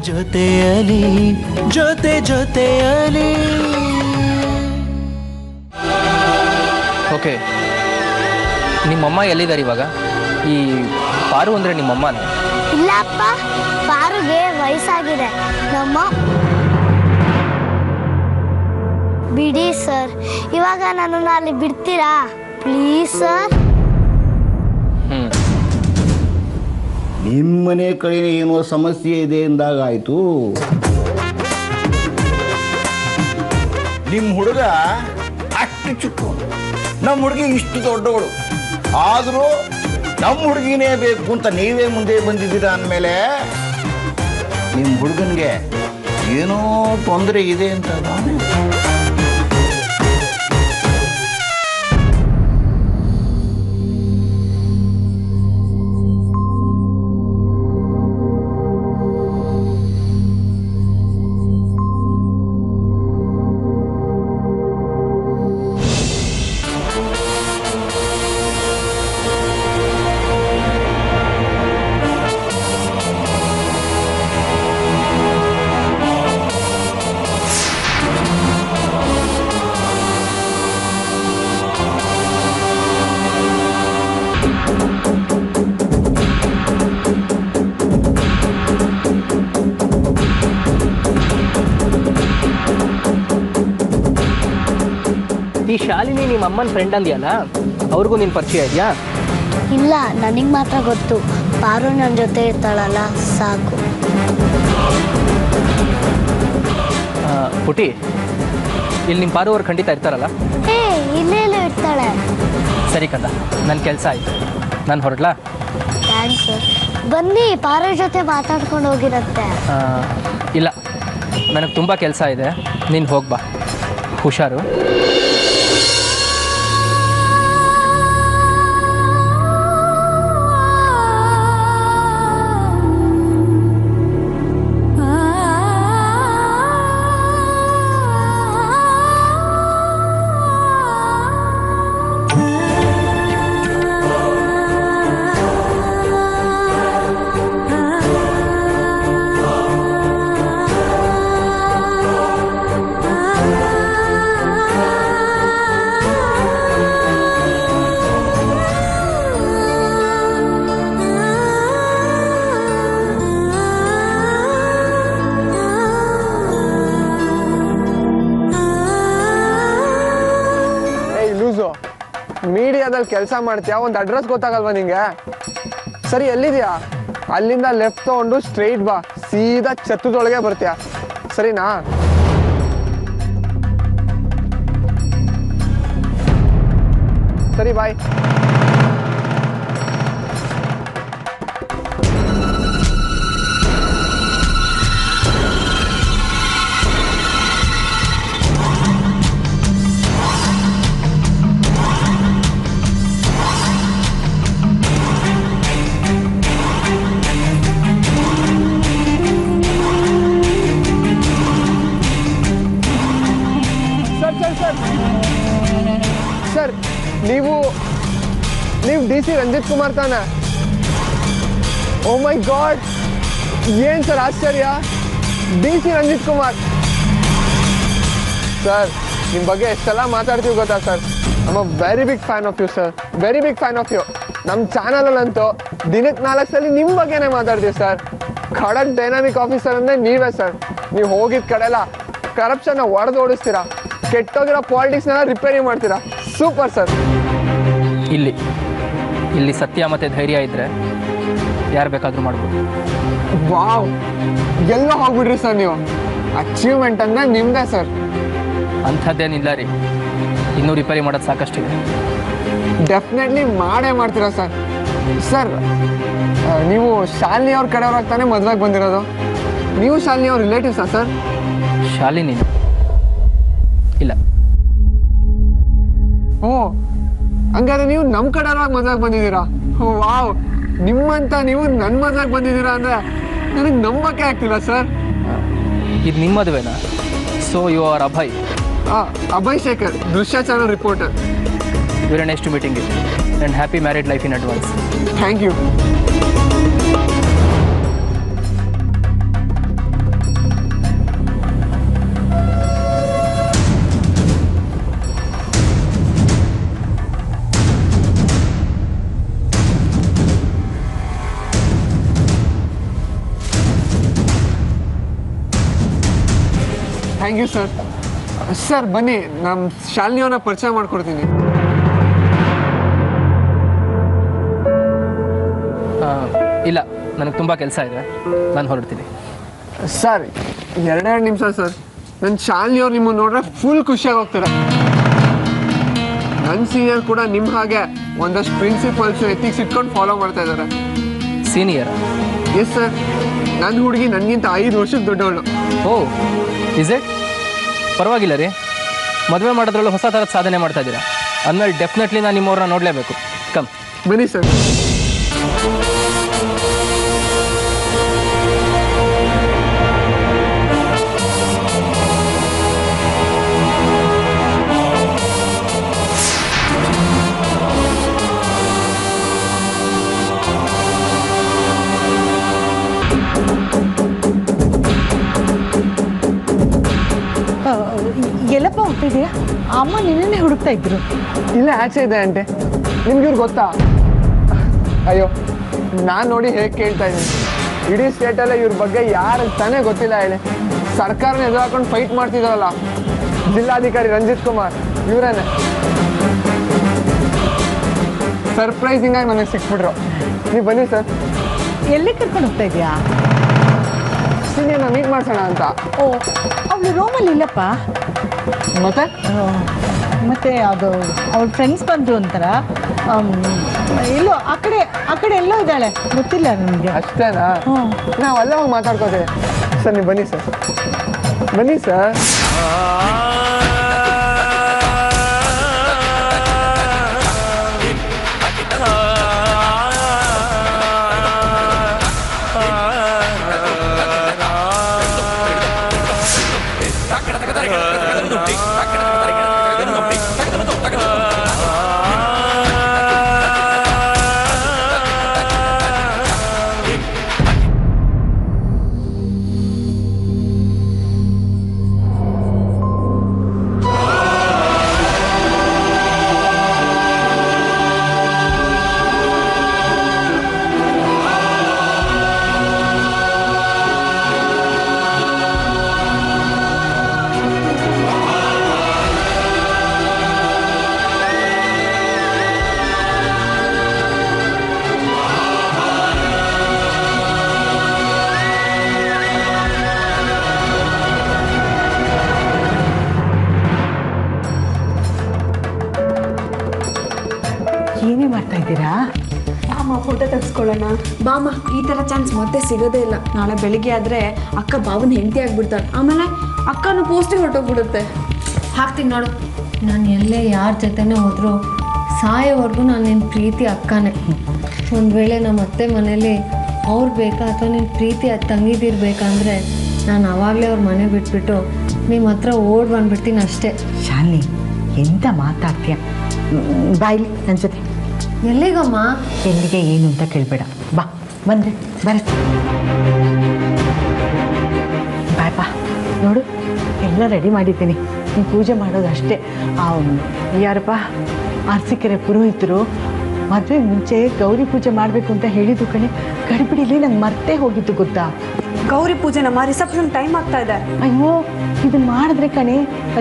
ಜೊತೆಯಲಿ ಜೊತೆಯಲಿ. Okay, ನಿಮ್ಮಮ್ಮ ಎಲ್ಲಿದ್ದಾರೆ ಇವಾಗ? ಈ ಪಾರು ಅಂದರೆ ನಿಮ್ಮಮ್ಮನೇ? ಇಲ್ಲಪ್ಪ, ಪಾರುಗೆ ವಯಸ್ಸಾಗಿದೆ. ನಮ್ಮ ಬಿಡಿ ಸರ್, ಇವಾಗ ನನ್ನನ್ನು ಅಲ್ಲಿ ಬಿಡ್ತೀರಾ ಪ್ಲೀಸ್ ಸರ್? ನಿಮ್ಮನೆ ಕಡೆ ಏನೋ ಸಮಸ್ಯೆ ಇದೆ ಎಂದಾಗಾಯ್ತು. ನಿಮ್ಮ ಹುಡುಗ ಅಷ್ಟು ಚಿಕ್ಕ, ನಮ್ಮ ಹುಡುಗಿ ಇಷ್ಟು ದೊಡ್ಡವಳು. ಆದರೂ ನಮ್ಮ ಹುಡುಗಿನೇ ಬೇಕು ಅಂತ ನೀವೇ ಮುಂದೆ ಬಂದಿದ್ದೀರಾ ಅಂದಮೇಲೆ ನಿಮ್ಮ ಹುಡುಗನಿಗೆ ಏನೋ ತೊಂದರೆ ಇದೆ ಅಂತ. ಈ ಶಾಲಿನಿ ನಿಮ್ಮ ಅಮ್ಮನ ಫ್ರೆಂಡ್ ಅಂದ್ಯಲ್ಲ, ಅವ್ರಿಗೂ ನಿನ್ನ ಪರಿಚಯ ಇದೆಯಾ? ಇಲ್ಲ, ನನಗೆ ಮಾತ್ರ ಗೊತ್ತು. ಪಾರು ನನ್ನ ಜೊತೆ ಇರ್ತಾಳಲ್ಲ, ಸಾಕು. ಪುಟಿ, ಇಲ್ಲಿ ನಿಮ್ಮ ಪಾರು ಅವ್ರು ಖಂಡಿತ ಇರ್ತಾರಲ್ಲ? ಇಲ್ಲೇ ಇರ್ತಾಳೆ. ಸರಿ ಕಂದ, ನನ್ನ ಕೆಲಸ ಆಯಿತು, ನಾನು ಹೊರಡ್ಲಾ? Thanks sir. ಬನ್ನಿ, ಪಾರು ಜೊತೆ ಮಾತಾಡ್ಕೊಂಡು ಹೋಗಿರತ್ತೆ. ಇಲ್ಲ, ನನಗೆ ತುಂಬ ಕೆಲಸ ಇದೆ, ನೀನು ಹೋಗ್ಬಾ. ಹುಷಾರು. ಮೀಡಿಯಾದಲ್ಲಿ ಕೆಲಸ ಮಾಡ್ತೀಯಾ, ಒಂದು ಅಡ್ರೆಸ್ ಗೊತ್ತಾಗಲ್ವಾ ನಿಂಗೆ? ಸರಿ, ಎಲ್ಲಿದೆಯಾ? ಅಲ್ಲಿಂದ ಲೆಫ್ಟ್ ತಗೊಂಡು ಸ್ಟ್ರೈಟ್ ಬಾ, ಸೀದಾ ಛತ್ತದೊಳಗೆ ಬರ್ತೀಯಾ, ಸರಿನಾ? ಸರಿ, ಬಾಯ್. ಸರ್, ನೀವು ಡಿ ಸಿ ರಂಜಿತ್ ಕುಮಾರ್ ತಾನೆ? ಓ ಮೈ ಗಾಡ್, ಏನ್ ಸರ್ ಆಶ್ಚರ್ಯ, D C Ranjith Kumar sir. ನಿಮ್ಮ ಬಗ್ಗೆ ಎಷ್ಟೆಲ್ಲ ಮಾತಾಡ್ತೀವಿ ಗೊತ್ತಾ sir? I am very big fan of you sir, very big fan of you. ನಮ್ಮ ಚಾನಲಲ್ಲಂತೂ ದಿನಕ್ಕೆ 4 ಸಲ ನಿಮ್ಮ ಬಗ್ಗೆನೇ ಮಾತಾಡ್ತೀವಿ ಸರ್. ಖಡಕ್ ಡೈನಾಮಿಕ್ ಆಫೀಸರ್ ಅಂದರೆ ನೀವೇ ಸರ್. ನೀವು ಹೋಗಿದ ಕಡೆಲ್ಲ ಕರಪ್ಷನ್ನ ಓಡಿಸ್ತೀರಾ, ಕೆಟ್ಟೋಗಿರೋ ಪಾಲಿಟಿಕ್ಸ್ನೆಲ್ಲ ರಿಪೇರಿ ಮಾಡ್ತೀರಾ. Super sir. ಇಲ್ಲಿ ಸತ್ಯ ಮತ್ತು ಧೈರ್ಯ ಇದ್ದರೆ ಯಾರು ಬೇಕಾದರೂ ಮಾಡ್ಬೋದು. ವಾವ್, ಎಲ್ಲ ಹೋಗ್ಬಿಡ್ರಿ ಸರ್ ನೀವು. ಅಚೀವ್ಮೆಂಟ್ ಅಂದರೆ ನಿಮ್ಮದೇ ಸರ್. ಅಂಥದ್ದೇನಿಲ್ಲ ರೀ, ಇನ್ನೂ ರಿಪೇರಿ ಮಾಡೋದು ಸಾಕಷ್ಟಿದೆ. ಡೆಫಿನೆಟ್ಲಿ ಮಾಡೇ ಮಾಡ್ತೀರಾ ಸರ್. ಸರ್, ನೀವು ಶಾಲಿನಿ ಅವ್ರ ಕಡೆಯವ್ರಾಗ ತಾನೇ ಮದುವೆಗೆ ಬಂದಿರೋದು? ನೀವು ಶಾಲಿನಿ ಅವ್ರ ರಿಲೇಟಿವ್ಸಾ ಸರ್? ಶಾಲಿನಿ ಇಲ್ಲ. ಓ, ಹಂಗಾದ್ರೆ ನೀವು ನಮ್ಮ ಕಡೆಯವ್ರಾಗ ಮದುವೆಗೆ ಬಂದಿದ್ದೀರಾ? ವಾವ್, ನಿಮ್ಮಂತ ನೀವು ನನ್ನ ಮದುವೆಗೆ ಬಂದಿದ್ದೀರಾ ಅಂದರೆ ನನಗೆ ನಂಬಕ್ಕೆ ಆಗ್ತಿಲ್ಲ ಸರ್. ಇದು ನಿಮ್ಮ ಮದುವೆನಾ? So you are Abhay? Abhay Shekhar, Drishya channel reporter. Very nice to meeting you and happy married life in advance. Thank you. Thank you sir. Sir ಬನ್ನಿ, ನಮ್ಮ ಶಾಲಿನಿಯವನ್ನ ಪರಿಚಯ ಮಾಡ್ಕೊಡ್ತೀನಿ. ಇಲ್ಲ, ನನಗೆ ತುಂಬ ಕೆಲಸ ಇದೆ, ನಾನು ಹೊರಡ್ತೀನಿ. ಸರ್ 2 ನಿಮಿಷ ಸರ್. ನನ್ನ ಶಾಲಿನಿಯವ್ರು ನಿಮ್ಮನ್ನು ನೋಡ್ರೆ ಫುಲ್ ಖುಷಿಯಾಗಿ ಹೋಗ್ತಾರೆ. ನನ್ನ ಸೀನಿಯರ್ ಕೂಡ ನಿಮ್ಮ ಹಾಗೆ ಒಂದಷ್ಟು ಪ್ರಿನ್ಸಿಪಲ್ಸು ಎಥಿಕ್ಸ್ ಇಟ್ಕೊಂಡು ಫಾಲೋ ಮಾಡ್ತಾ ಇದ್ದಾರೆ. ಸೀನಿಯರ್? Yes sir. ನನ್ನ ಹುಡುಗಿ ನನಗಿಂತ 5 ವರ್ಷಕ್ಕೆ ದೊಡ್ಡವಳು. ಓ, ಇಸ್ ಇಟ್? ಪರವಾಗಿಲ್ಲ ರೀ, ಮದುವೆ ಮಾಡೋದ್ರಲ್ಲೂ ಹೊಸ ಥರದ ಸಾಧನೆ ಮಾಡ್ತಾ ಇದ್ದೀರಾ ಅಂದಮೇಲೆ ಡೆಫಿನೆಟ್ಲಿ ನಾನು ನಿಮ್ಮವ್ರನ್ನ ನೋಡಲೇಬೇಕು. ಕಮ್ ಬನ್ನಿ ಸರ್. ಎಲ್ಲಪ್ಪ ಹೋಗ್ತಿದೀಯಾ? ಅಮ್ಮ ನಿನ್ನೆ ಹುಡುಕ್ತಾ ಇದ್ರು. ಇಲ್ಲೇ ಆಚೆ ಇದೆ ಆಂಟಿ. ನಿಮ್ಗೆ ಇವ್ರು ಗೊತ್ತಾ? ಅಯ್ಯೋ, ನಾನು ನೋಡಿ ಹೇಗೆ ಕೇಳ್ತಾ ಇದ್ದೀನಿ. ಇಡೀ ಸ್ಟೇಟಲ್ಲೇ ಇವ್ರ ಬಗ್ಗೆ ಯಾರು ತಾನೇ ಗೊತ್ತಿಲ್ಲ ಹೇಳಿ. ಸರ್ಕಾರನ ಎದುರು ಹಾಕೊಂಡು ಫೈಟ್ ಮಾಡ್ತಿದ್ದಾರಲ್ಲ ಜಿಲ್ಲಾಧಿಕಾರಿ ರಂಜಿತ್ ಕುಮಾರ್, ಇವರೇನೆ. ಸರ್ಪ್ರೈಸಿಂಗ್ ಆಗಿ ನನಗೆ ಸಿಕ್ಬಿಟ್ರು. ನೀವು ಬನ್ನಿ ಸರ್. ಎಲ್ಲಿ ಕರ್ಕೊಂಡು ಹೋಗ್ತಾ ಇದೀಯಾ? ಸೀನಿಯರ್ನ ಮೀಟ್ ಮಾಡ್ಸೋಣ ಅಂತ. ಓ, ಅವಳು ರೂಮಲ್ಲಿ ಇಲ್ಲಪ್ಪ. ಮತ್ತೆ ಮತ್ತೆ ಅದು ಅವಳ ಫ್ರೆಂಡ್ಸ್ ಬಂದರು ಅಂತಾರ. ಎಲ್ಲೋ ಆ ಕಡೆ ಎಲ್ಲೋ ಇದ್ದಾಳೆ, ಗೊತ್ತಿಲ್ಲ ನನಗೆ. ಅಷ್ಟೇನಾ? ನಾವು ಅಲ್ಲೇ ಹೋಗಿ ಮಾತಾಡ್ಕೋತೇವೆ. ಸರ್ ನೀವು ಬನ್ನಿ ಸರ್. ಬನ್ನಿ ಸರ್. ಏನೇ ಮಾಡ್ತಾ ಇದ್ದೀರಾ? ಬಾಮ ಫೋಟೋ ತೆಗೆಸ್ಕೊಳ್ಳೋಣ. ಬಾಮ, ಈ ಥರ ಚಾನ್ಸ್ ಮತ್ತೆ ಸಿಗೋದೇ ಇಲ್ಲ. ನಾಳೆ ಬೆಳಿಗ್ಗೆ ಆದರೆ ಅಕ್ಕ ಬಾವನ ಹೆಂಡತಿ ಆಗ್ಬಿಡ್ತಾಳೆ. ಆಮೇಲೆ ಅಕ್ಕನ ಪೋಸ್ಟಿಗೆ ಹೊರಟೋಗ್ಬಿಡುತ್ತೆ. ಹಾಕ್ತೀನಿ ನೋಡು. ನಾನು ಎಲ್ಲೇ ಯಾರ ಜೊತೆನೇ ಹೋದರೂ ಸಾಯೋವರೆಗೂ ನಾನು ನಿನ್ನ ಪ್ರೀತಿ ಅಕ್ಕನೇ. ಒಂದು ವೇಳೆ ನಮ್ಮ ಅತ್ತೆ ಮನೇಲಿ ಅವ್ರು ಬೇಕಾ ಅಥವಾ ನಿನ್ನ ಪ್ರೀತಿ ತಂಗಿದಿರ್ಬೇಕಂದ್ರೆ ನಾನು ಆವಾಗಲೇ ಅವ್ರ ಮನೆ ಬಿಟ್ಬಿಟ್ಟು ನಿಮ್ಮ ಹತ್ರ ಓಡ್ ಬಂದ್ಬಿಡ್ತೀನಿ ಅಷ್ಟೇ. ಶಾಲಿನಿ, ಎಂತ ಮಾತಾಡ್ತೀಯ? ಬಾಯ್ಲಿ ನನ್ನ ಜೊತೆ. ಎಲ್ಲಿಗಮ್ಮ? ಎಲ್ಲಿಗೆ ಏನು ಅಂತ ಕೇಳಬೇಡ. ಬಾ, ಬಂದೆ ಬರತ್ತೆ. ಬಾಯ್ ಬಾ. ನೋಡು, ಎಲ್ಲ ರೆಡಿ ಮಾಡಿದ್ದೀನಿ. ನೀನು ಪೂಜೆ ಮಾಡೋದು ಅಷ್ಟೇ. ಯಾರಪ್ಪ ಅರಸೀಕೆರೆ ಪುರೋಹಿತರು ಮದುವೆ ಮುಂಚೆ ಗೌರಿ ಪೂಜೆ ಮಾಡಬೇಕು ಅಂತ ಹೇಳಿದ್ದು ಕಣೆ. ಗಡಿಬಿಡಿಲಿ ನಂಗೆ ಮರ್ತೇ ಹೋಗಿತ್ತು ಗೊತ್ತಾ? ಗೌರಿ ಪೂಜೆ ನಮ್ಮ ರಿಸೆಪ್ಷನ್ ಟೈಮ್ ಆಗ್ತಾ ಇದೆ. ಅಯ್ಯೋ, ಇದನ್ನ ಮಾಡಿದ್ರೆ ಕಣೆ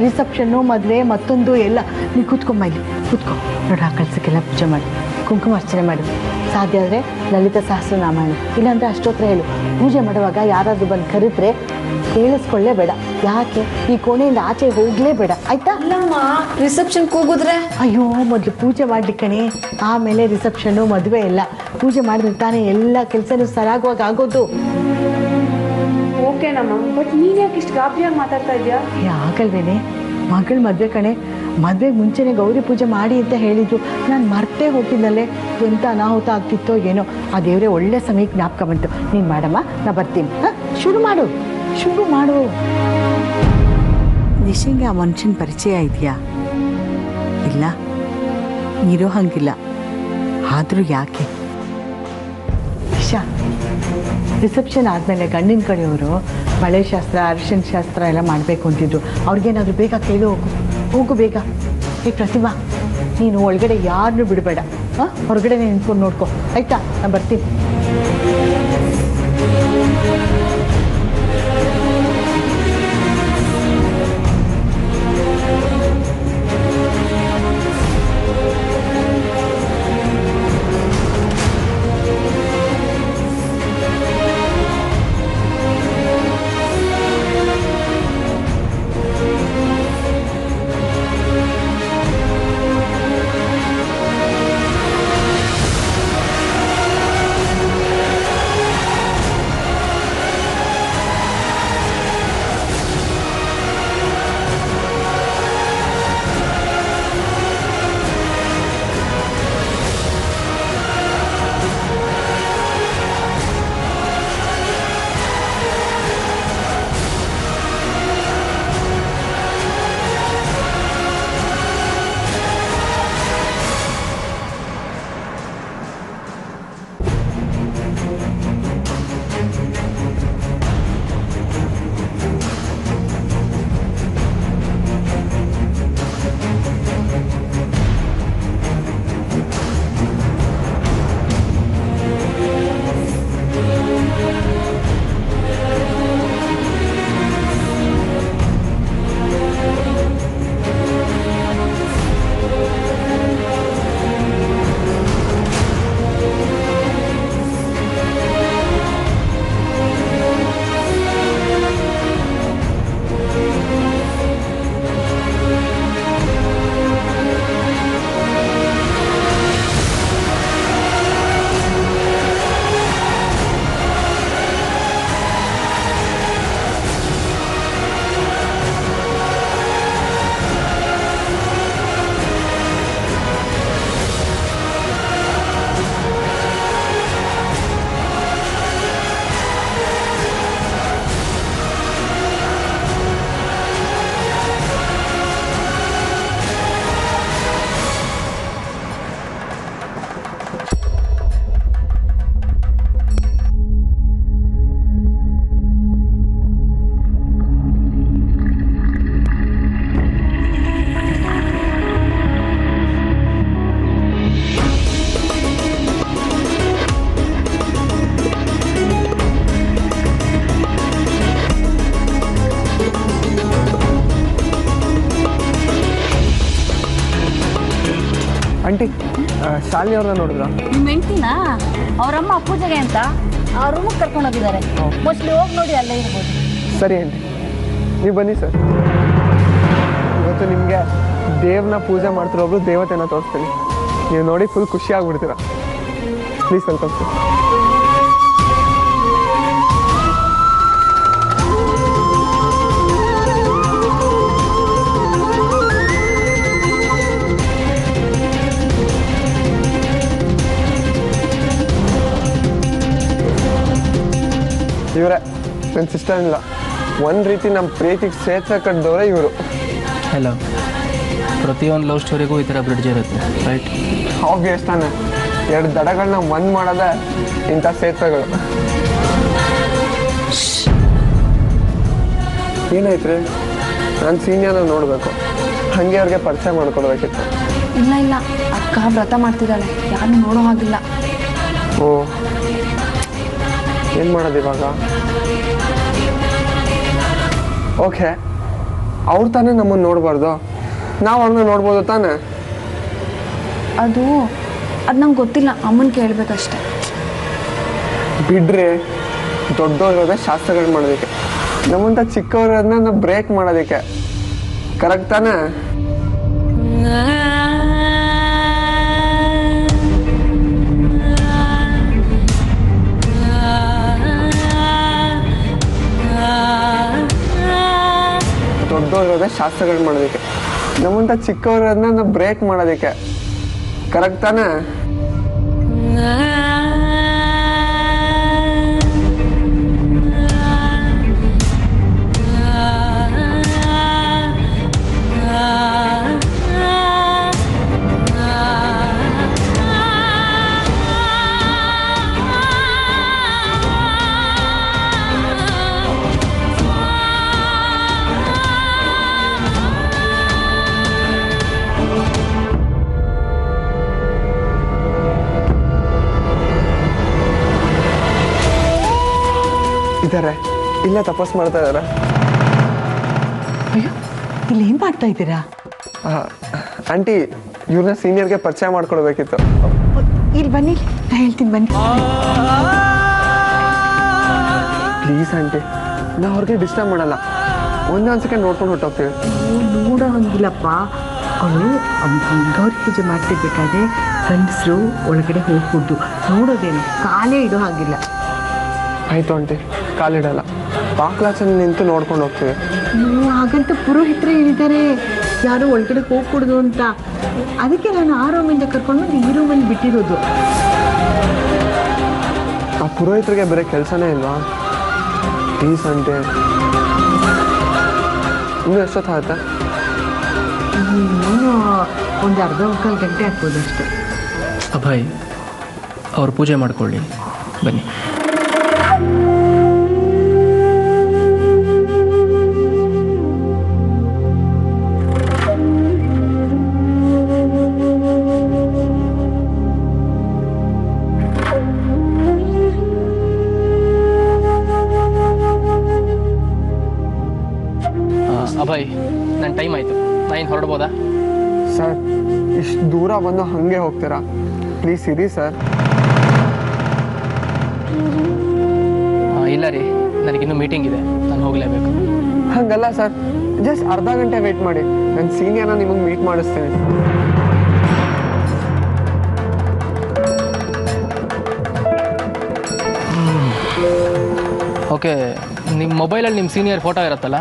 ರಿಸೆಪ್ಷನ್ನು ಮದುವೆ ಮತ್ತೊಂದು ಎಲ್ಲ. ನೀ ಕೂತ್ಕೊಂಬ, ಇಲ್ಲಿ ಕೂತ್ಕೊ. ನೋಡ್ರ, ಆ ಕಳ್ಸಕ್ಕೆಲ್ಲ ಪೂಜೆ ಮಾಡಿ ಕುಂಕುಮ ಅರ್ಚನೆ ಮಾಡು. ಸಾಧ್ಯ ಆದರೆ ಲಲಿತ ಸಹಸ್ರನಾಮ ಹೇಳು, ಇಲ್ಲಾಂದರೆ ಅಷ್ಟೋತ್ರ ಹೇಳು. ಪೂಜೆ ಮಾಡುವಾಗ ಯಾರಾದರೂ ಬಂದು ಕರೆದ್ರೆ ಕೇಳಿಸ್ಕೊಳ್ಳೇಬೇಡ. ಯಾಕೆ? ಈ ಕೋಣೆಯಿಂದ ಆಚೆ ಹೋಗಲೇಬೇಡ, ಆಯ್ತಾ? ಅಲ್ಲಮ್ಮ, ರಿಸೆಪ್ಷನ್ ಕೂಗಿದ್ರೆ? ಅಯ್ಯೋ, ಮೊದಲು ಪೂಜೆ ಮಾಡ್ಲಿಕ್ಕೆ ಕಣೆ, ಆಮೇಲೆ ರಿಸೆಪ್ಷನ್ನು ಮದುವೆ ಎಲ್ಲ. ಪೂಜೆ ಮಾಡಿದ್ರೆ ತಾನೇ ಎಲ್ಲ ಕೆಲಸನೂ ಸರಾಗವಾಗಿ ಆಗೋದು. ಓಕೆನಮ್ಮ, ಬಟ್ ನೀನು ಯಾಕೆ ಇಷ್ಟು ಗಾಬರಿಯಾಗಿ ಮಾತಾಡ್ತಾ ಇದೆಯಾ? ಆಗಲ್ವೇನೆ, ಮಗಳ ಮದುವೆ ಕಣೆ. ಮದುವೆಗೆ ಮುಂಚೆನೇ ಗೌರಿ ಪೂಜೆ ಮಾಡಿ ಅಂತ ಹೇಳಿದ್ರು. ನಾನು ಮರ್ತೇ ಹೋಗಿದ್ದಲ್ಲೇ. ಎಂಥ ಅನಾಹುತ ಆಗ್ತಿತ್ತೋ ಏನೋ. ಆ ದೇವರೇ ಒಳ್ಳೆ ಸಮಯಕ್ಕೆ ಜ್ಞಾಪಕ ಬಂತು. ನೀನು ಮಾಡಮ್ಮ, ನಾ ಬರ್ತೀನಿ. ಹಾಂ, ಶುರು ಮಾಡು. ನಿಶಂಗೆ ಆ ಮನುಷ್ಯನ ಪರಿಚಯ ಇದೆಯಾ? ಇಲ್ಲ, ಇರೋ ಹಂಗಿಲ್ಲ. ಆದರೂ ಯಾಕೆ? ನಿಶಾ, ರಿಸೆಪ್ಷನ್ ಆದಮೇಲೆ ಗಂಡಿನ ಕಡೆಯವರು ಬಳೆ ಶಾಸ್ತ್ರ, ಅರಿಶಿನ ಶಾಸ್ತ್ರ ಎಲ್ಲ ಮಾಡಬೇಕು ಅಂತಿದ್ರು. ಅವ್ರಿಗೇನಾದರೂ ಬೇಗ ಕೇಳು. ಹೋಗು ಬೇಗ. ಏ ಪ್ರತಿಮಾ, ನೀನು ಒಳಗಡೆ ಯಾರನ್ನೂ ಬಿಡಬೇಡ. ಹಾಂ, ಹೊರಗಡೆ ನಿಂತ್ಕೊಂಡು ನೋಡ್ಕೊ, ಆಯಿತಾ? ನಾನು ಬರ್ತೀನಿ. ಶಾಲಿನಿ ಅವ್ರನ್ನ ನೋಡಿದ್ರ? ನಿಮ್ಮ ಹೆಂಡ್ತಿನಾ? ಅವರಮ್ಮ ಪೂಜೆಗೆ ಅಂತ ಆ ರೂಮಿಗೆ ಕರ್ಕೊಂಡು ಹೋಗಿದ್ದಾರೆ. ಮೋಸ್ಟ್ಲಿ ಹೋಗಿ ನೋಡಿ ಅಲ್ಲೇ ಇರ್ಬೋದು. ಸರಿ ಆಂಟಿ, ನೀವು ಬನ್ನಿ ಸರ್. ಇವತ್ತು ನಿಮಗೆ ದೇವ್ರನ್ನ ಪೂಜೆ ಮಾಡ್ತಿರೋ ಒಬ್ರು ದೇವತೆನ ತೋರಿಸ್ತೀನಿ. ನೀವು ನೋಡಿ ಫುಲ್ ಖುಷಿ ಆಗ್ಬಿಡ್ತೀರ. Please welcome sir. ಇವರೇ ನನ್ನ ಸಿಸ್ಟರ್ ಇಲ್ಲ. ಒಂದು ರೀತಿ ನಮ್ಮ ಪ್ರೀತಿಗೆ ಸೇತುವೆ ಕಟ್ಟಿದವರೇ ಇವರು. ಹಲೋ, ಪ್ರತಿಯೊಂದು ಲವ್ ಸ್ಟೋರಿಗೂ ಈ ಥರ ಬ್ರಿಡ್ಜ್ ಇರುತ್ತೆ, ರೈಟ್? ಆಬ್ವಿಯಸ್ ತಾನೆ. ಎರಡು ದಡಗಳನ್ನ ಒಂದು ಮಾಡೋದೇ ಇಂಥ ಸೇತುವೆಗಳು. ಏನಾಯ್ತು ರೀ? ನಾನು ಸೀನಿಯರ್ನ ನೋಡಬೇಕು, ಹಾಗೆ ಅವ್ರಿಗೆ ಪರಿಚಯ ಮಾಡ್ಕೊಡ್ಬೇಕಿತ್ತು. ಇಲ್ಲ ಇಲ್ಲ, ಅಕ್ಕ ವ್ರತ ಮಾಡ್ತಿದ್ದಾಳೆ, ಯಾರನ್ನೂ ನೋಡೋ ಹಾಗಿಲ್ಲ. ಓ, ಏನು ಮಾಡೋದು ಇವಾಗ? ಓಕೆ, ಅವ್ರು ತಾನೇ ನಮ್ಮನ್ನು ನೋಡಬಾರ್ದು, ನಾವು ಅವ್ರನ್ನ ನೋಡ್ಬೋದು ತಾನೆ? ಅದು ನಂಗೆ ಗೊತ್ತಿಲ್ಲ, ಅಮ್ಮನ ಕೇಳಬೇಕಷ್ಟೆ. ಬಿಡ್ರಿ, ದೊಡ್ಡವ್ರಿರೋದೇ ಶಾಸ್ತ್ರಗಳು ಮಾಡೋದಕ್ಕೆ, ನಮ್ಮಂತ ಚಿಕ್ಕವರನ್ನ ಬ್ರೇಕ್ ಮಾಡೋದಕ್ಕೆ. ಕರೆಕ್ಟ್ ತಾನೆ? ದೊಡ್ಡವ್ರಿರೋದೇ ಶಾಸ್ತ್ರಗಳು ಮಾಡೋದಕ್ಕೆ, ನಮ್ಮಂತ ಚಿಕ್ಕವರನ್ನ ಬ್ರೇಕ್ ಮಾಡೋದಕ್ಕೆ. ಕರೆಕ್ಟ್ ತಾನೆ? ಇದ್ದಾರೆ, ಇಲ್ಲ ತಪಸ್ ಮಾಡ್ತಾ ಇದಾರೆ. ಅಯ್ಯೋ, ಇಲ್ಲಿ ಏನು ಮಾಡ್ತಾ ಇದ್ದೀರಾ? ಆಂಟಿ, ಇವ್ರನ್ನ ಸೀನಿಯರ್ಗೆ ಪರಿಚಯ ಮಾಡ್ಕೊಡ್ಬೇಕಿತ್ತು. ಇಲ್ಲಿ ಬನ್ನಿ, ನಾ ಹೇಳ್ತೀನಿ, ಬನ್ನಿ. ಪ್ಲೀಸ್ ಆಂಟಿ, ನಾವು ಅವ್ರಿಗೆ ಡಿಸ್ಟರ್ಬ್ ಮಾಡಲ್ಲ. ಒಂದೊಂದು ಸೆಕೆಂಡ್ ನೋಡ್ಕೊಂಡು ಹೊಟ್ಟೋಗ್ತೀವಿ. ನೋಡೋ ಹಂಗಿಲ್ಲಪ್ಪ. ಅವಳು ಗೌರಿ ಪೂಜೆ ಮಾಡ್ತಿರ್ಬೇಕಾದ್ರೆ ಗಂಡಸರು ಒಳಗಡೆ ಹೋಗ್ಬಿಡ್ದು, ನೋಡೋದೇನು, ಕಾಲೇ ಇಡೋ ಹಾಗಿಲ್ಲ. ಆಯಿತು ಆಂಟಿ, ಕಾಲಿಡಲ್ಲ. ಬಾಕ್ಲಾಚಲ್ಲಿ ನಿಂತು ನೋಡ್ಕೊಂಡು ಹೋಗ್ತೀವಿ. ಹಾಗಂತ ಪುರೋಹಿತರು ಹೇಳಿದ್ದಾರೆ ಯಾರು ಒಳಗಡೆ ಹೋಗ್ಕೊಡ್ದು ಅಂತ. ಅದಕ್ಕೆ ನಾನು ಆ ರೂಮಿಂದ ಕರ್ಕೊಂಡು ಈ ರೂಮಲ್ಲಿ ಬಿಟ್ಟಿರೋದು. ಆ ಪುರೋಹಿತರಿಗೆ ಬೇರೆ ಕೆಲಸನೇ ಇಲ್ವಾ? Please aunty. ಇನ್ನೂ ಎಷ್ಟೊತ್ತಾಗುತ್ತೆ? ಇನ್ನೂ ಒಂದು ಅರ್ಧ ಮುಕ್ಕಾಲು ಗಂಟೆ ಆಗ್ಬೋದು ಅಷ್ಟೇ. ಅಭಯ್, ಅವ್ರು ಪೂಜೆ ಮಾಡ್ಕೊಳ್ಳಿ, ಬನ್ನಿ. ಅಭಯ್, ನನ್ನ ಟೈಮ್ ಆಯಿತು, ನಾನು ಹೊರಡ್ಬೋದಾ? ಸರ್, ಇಷ್ಟು ದೂರ ಬಂದು ಹಾಗೆ ಹೋಗ್ತೀರಾ? ಪ್ಲೀಸ್ ಇರಿ ಸರ್. ಇಲ್ಲ ರೀ, ನನಗಿನ್ನೂ ಮೀಟಿಂಗ್ ಇದೆ, ನಾನು ಹೋಗಲೇಬೇಕು. ಹಂಗಲ್ಲ ಸರ್, ಜಸ್ಟ್ ಅರ್ಧ ಗಂಟೆ ವೆಯ್ಟ್ ಮಾಡಿ, ನನ್ನ ಸೀನಿಯರ್ನ ನಿಮಗೆ ಮೀಟ್ ಮಾಡಿಸ್ತೀನಿ. ಓಕೆ, ನಿಮ್ಮ ಮೊಬೈಲಲ್ಲಿ ನಿಮ್ಮ ಸೀನಿಯರ್ ಫೋಟೋ ಇರುತ್ತಲ್ಲ,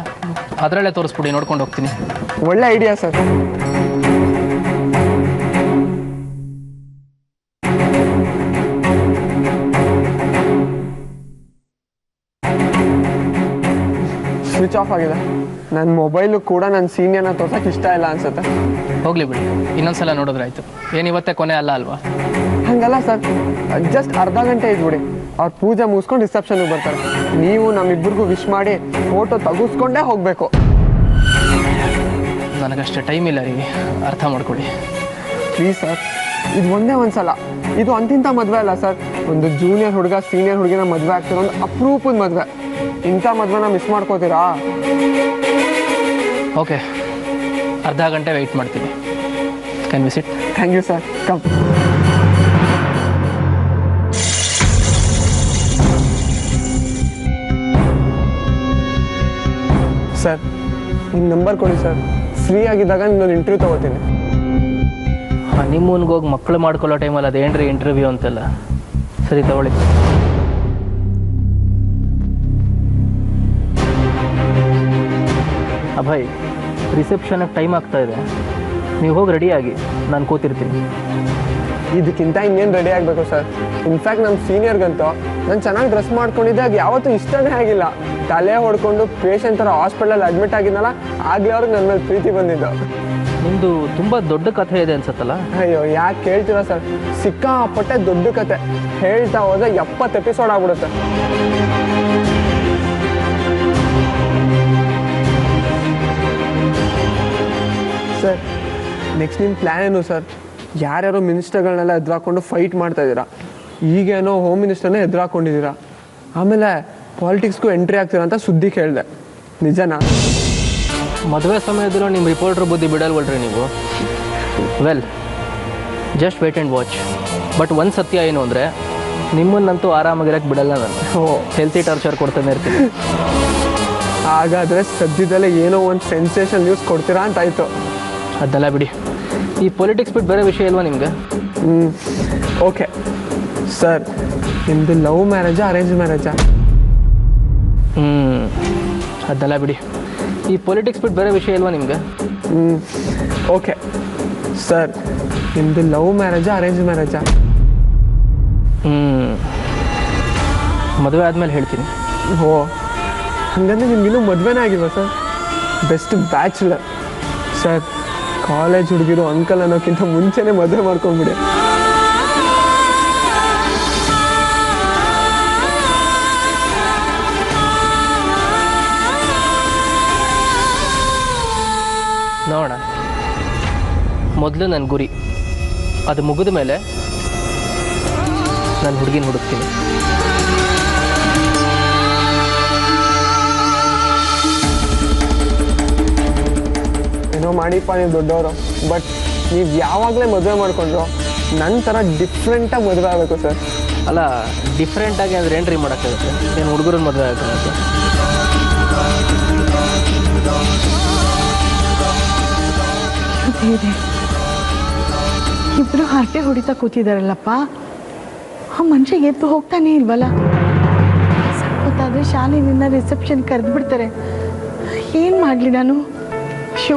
ಅದರಲ್ಲೇ ತೋರಿಸ್ಬಿಡಿ, ನೋಡ್ಕೊಂಡು ಹೋಗ್ತೀನಿ. ಒಳ್ಳೆ ಐಡಿಯಾ ಸರ್. ಸ್ವಿಚ್ ಆಫ್ ಆಗಿದೆ. ನನ್ನ ಮೊಬೈಲು ಕೂಡ ನನ್ನ ಸೀನಿಯರ್ನ ತೋರ್ಸಕ್ಕೆ ಇಷ್ಟ ಇಲ್ಲ ಅನ್ಸುತ್ತೆ. ಹೋಗ್ಲಿ ಬಿಡಿ, ಇನ್ನೊಂದ್ಸಲ ನೋಡಿದ್ರಾಯ್ತು. ಏನು ಇವತ್ತೇ ಕೊನೆ ಅಲ್ಲ ಅಲ್ವಾ? ಹಂಗಲ್ಲ ಸರ್, ಜಸ್ಟ್ ಅರ್ಧ ಗಂಟೆ ಇದ್ಬಿಡಿ. ಅವ್ರು ಪೂಜೆ ಮುಗಿಸ್ಕೊಂಡು ರಿಸೆಪ್ಷನ್ಗೆ ಬರ್ತಾರೆ. ನೀವು ನಮ್ಮಿಬ್ಬರಿಗೂ ವಿಶ್ ಮಾಡಿ ಫೋಟೋ ತೆಗೆಸ್ಕೊಂಡೇ ಹೋಗಬೇಕು. ನನಗಷ್ಟೇ ಟೈಮ್ ಇಲ್ಲ ರೀ, ಅರ್ಥ ಮಾಡ್ಕೊಳ್ಳಿ ಪ್ಲೀಸ್ ಸರ್. ಇದು ಒಂದೇ ಒಂದ್ಸಲ, ಇದು ಅಂತಿಂಥ ಮದುವೆ ಅಲ್ಲ ಸರ್. ಒಂದು ಜೂನಿಯರ್ ಹುಡುಗ ಸೀನಿಯರ್ ಹುಡುಗಿನ ಮದುವೆ ಆಗ್ತಿರೋ ಒಂದು ಅಪರೂಪದ ಮದುವೆ. ಇಂಥ ಮದುವೆನ ಮಿಸ್ ಮಾಡ್ಕೋತೀರಾ? ಓಕೆ, ಅರ್ಧ ಗಂಟೆ ವೆಯ್ಟ್ ಮಾಡ್ತೀನಿ. Can we sit? Thank you sir. Come. Sir ನಿಮ್ಮ ನಂಬರ್ ಕೊಡಿ ಸರ್, ಫ್ರೀ ಆಗಿದ್ದಾಗ ನಿನ್ನೊಂದು ಇಂಟರ್ವ್ಯೂ ತೊಗೋತೀನಿ. ಹನಿಮೂನ್ಗೆ ಹೋಗಿ ಮಕ್ಕಳು ಮಾಡ್ಕೊಳ್ಳೋ ಟೈಮಲ್ಲಿ ಅದೇನ್ರಿ ಇಂಟರ್ವ್ಯೂ ಅಂತೆಲ್ಲ. ಸರಿ ತಗೊಳ್ಳಿ. ಅಭಯ್, ರಿಸೆಪ್ಷನ್ಗೆ ಟೈಮ್ ಆಗ್ತಾ ಇದೆ, ನೀವು ಹೋಗಿ ರೆಡಿಯಾಗಿ, ನಾನು ಕೂತಿರ್ತೀನಿ. ಇದಕ್ಕಿಂತ ಇನ್ನೇನು ರೆಡಿ ಆಗಬೇಕು ಸರ್. ಇನ್ಫ್ಯಾಕ್ಟ್ ನಮ್ಮ ಸೀನಿಯರ್ಗಂತೂ ನಾನು ಚೆನ್ನಾಗಿ ಡ್ರೆಸ್ ಮಾಡ್ಕೊಂಡಿದ್ದಾಗ ಯಾವತ್ತೂ ಇಷ್ಟನೇ ಆಗಿಲ್ಲ. ತಲೆ ಹೊಡ್ಕೊಂಡು ಪೇಷಂಟ್ ಥರ ಹಾಸ್ಪಿಟಲಲ್ಲಿ ಅಡ್ಮಿಟ್ ಆಗಿದ್ನಲ್ಲ, ಆಗಲೇ ಅವ್ರಿಗೆ ನನ್ನ ಮೇಲೆ ಪ್ರೀತಿ ಬಂದಿದ್ದು. ನಿಮ್ಮದು ತುಂಬ ದೊಡ್ಡ ಕಥೆ ಇದೆ ಅನ್ಸತ್ತಲ್ಲ? ಅಯ್ಯೋ ಯಾಕೆ ಕೇಳ್ತೀರಾ ಸರ್, ಸಿಕ್ಕಾಪಟ್ಟೆ ದೊಡ್ಡ ಕತೆ. ಹೇಳ್ತಾ ಹೋದ್ರೆ 70 ಎಪಿಸೋಡ್ ಆಗ್ಬಿಡುತ್ತೆ. ಸರ್ ನೆಕ್ಸ್ಟ್ ನಿಮ್ಮ ಪ್ಲ್ಯಾನ್ ಏನು ಸರ್? ಯಾರ್ಯಾರೋ ಮಿನಿಸ್ಟರ್ಗಳನ್ನೆಲ್ಲ ಎದುರಾಕೊಂಡು ಫೈಟ್ ಮಾಡ್ತಾ ಇದ್ದೀರಾ, ಈಗೇನೋ ಹೋಮ್ ಮಿನಿಸ್ಟರ್ನೇ ಎದುರಾಕೊಂಡಿದ್ದೀರಾ, ಆಮೇಲೆ ಪಾಲಿಟಿಕ್ಸ್ಗೂ ಎಂಟ್ರಿ ಆಗ್ತೀರಾ ಅಂತ ಸುದ್ದಿ ಕೇಳಿದೆ, ನಿಜನಾ? ಮದುವೆ ಸಮಯದಲ್ಲೂ ನಿಮ್ಮ ರಿಪೋರ್ಟ್ರ್ ಬುದ್ಧಿ ಬಿಡಲ್ವಲ್ರಿ ನೀವು? Well, just wait and watch. But ಒಂದು ಸತ್ಯ ಏನು ಅಂದರೆ, ನಿಮ್ಮನ್ನಂತೂ ಆರಾಮಾಗಿರೋಕ್ಕೆ ಬಿಡಲ್ಲ ನಾನು. ಹೆಲ್ತಿ ಟಾರ್ಚರ್ ಕೊಡ್ತಾನೆ ಇರ್ತೀನಿ. ಹಾಗಾದರೆ ಸದ್ಯದಲ್ಲೇ ಏನೋ ಒಂದು ಸೆನ್ಸೇಷನ್ ನ್ಯೂಸ್ ಕೊಡ್ತೀರಾ ಅಂತಾಯಿತು. ಅದೆಲ್ಲ ಬಿಡಿ, ಈ ಪೊಲಿಟಿಕ್ಸ್ ಬಿಟ್ಟು ಬೇರೆ ವಿಷಯ ಇಲ್ವಾ ನಿಮಗೆ? ಓಕೆ ಸರ್, ನಿಮ್ಮದು ಲವ್ ಮ್ಯಾರೇಜಾ ಅರೇಂಜ್ ಮ್ಯಾರೇಜಾ? ಅದೆಲ್ಲ ಬಿಡಿ, ಈ ಪೊಲಿಟಿಕ್ಸ್ ಬಿಟ್ಟು ಬೇರೆ ವಿಷಯ ಇಲ್ವಾ ನಿಮಗೆ? ಓಕೆ ಸರ್, ನಿಮ್ಮದು ಲವ್ ಮ್ಯಾರೇಜಾ ಅರೇಂಜ್ ಮ್ಯಾರೇಜಾ? ಮದುವೆ ಆದಮೇಲೆ ಹೇಳ್ತೀನಿ. ಓ ಹಾಗಂದ್ರೆ ನಿಮಗಿನ್ನೂ ಮದುವೆನೇ ಆಗಿಲ್ವಾ ಸರ್? Best bachelor sir. ಕಾಲೇಜ್ ಹುಡುಗಿರು ಅಂಕಲ್ ಅನ್ನೋಕ್ಕಿಂತ ಮುಂಚೆನೇ ಮದುವೆ ಮಾಡ್ಕೊಂಡ್ಬಿಡಿ. ನೋಡೋಣ, ಮೊದಲು ನನ್ನ ಗುರಿ, ಅದು ಮುಗಿದ ಮೇಲೆ ನಾನು ಹುಡುಗಿನ ಹುಡುಕ್ತೀನಿ. ಏನೋ ಮಾಡಿಪ್ಪ ನೀವು ದೊಡ್ಡವರು, ಬಟ್ ನೀವು ಯಾವಾಗಲೇ ಮದುವೆ ಮಾಡಿಕೊಂಡ್ರು ನನ್ನ ಥರ ಡಿಫ್ರೆಂಟಾಗಿ ಮದುವೆ ಆಗಬೇಕು ಸರ್. ಅಲ್ಲ, ಡಿಫ್ರೆಂಟಾಗಿ ಅಂದರೆ ಏನ್ರಿ ಮಾಡೋಕ್ಕಾಗುತ್ತೆ? ಏನು ಹುಡುಗರನ್ನ ಮದುವೆ ಆಗುತ್ತೆ? ಇಬ್ರು ಹರಟೆ ಹೊಡಿತಾ ಕೂತಿದಾರಲ್ಲಪ್ಪ, ಆ ಮನುಷ್ಯ ಎದ್ದು ಹೋಗ್ತಾನೆ ಇಲ್ವಲ್ಲ. ಗೊತ್ತಾದ್ರೆ ಶಾಲೆಯಿಂದ ರಿಸೆಪ್ಷನ್ ಕರೆದು ಬಿಡ್ತಾರೆ. ಏನು ಮಾಡಲಿ ನಾನು? ಶೋ